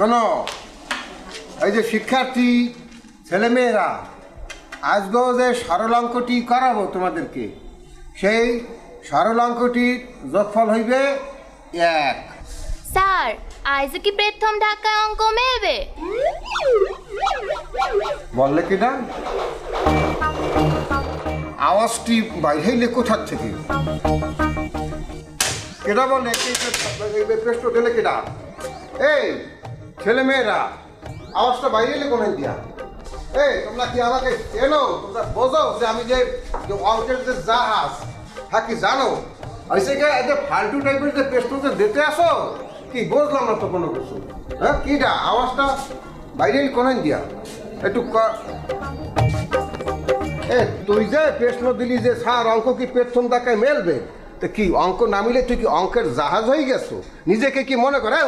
শোনো, এই যে শিক্ষার্থী ছেলেমেয়েরা আজকেও যে সরল অঙ্কটি করাবো তোমাদেরকে, সেই সরল অঙ্কটির যোগফল হইবে 1। স্যার আজ কি প্রথম ঢাকায় অঙ্ক মেলবে? বললে কি না? আওয়াজটি বাইরে কোথার থেকে? কেটা বলে প্রশ্ন দিলে কেটা? এই ছেলে মেয়েরা আওয়াজটা বাইরে এলে কোন দিয়া? এই তোমরা কি আমাকে চেনো? তোমরা বোঝো যে আমি যে অঙ্কের যে জাহাজ, হ্যাঁ কি জানো? আইসে কে যে ফালতু টাইপের যে প্রশ্ন যে দিতে আসো, কি বুঝলাম না তো কোনো কিছু। হ্যাঁ কিটা আওয়াজটা বাইরে এলে কোন দিয়া? একটু তুই যে প্রশ্ন দিলি যে স্যার অঙ্ক কি প্রথম টাকায় মেলবে, তো কি অঙ্ক না মিলে তুই কি অঙ্কের জাহাজ হয়ে গেছো? নিজেকে কি মনে করে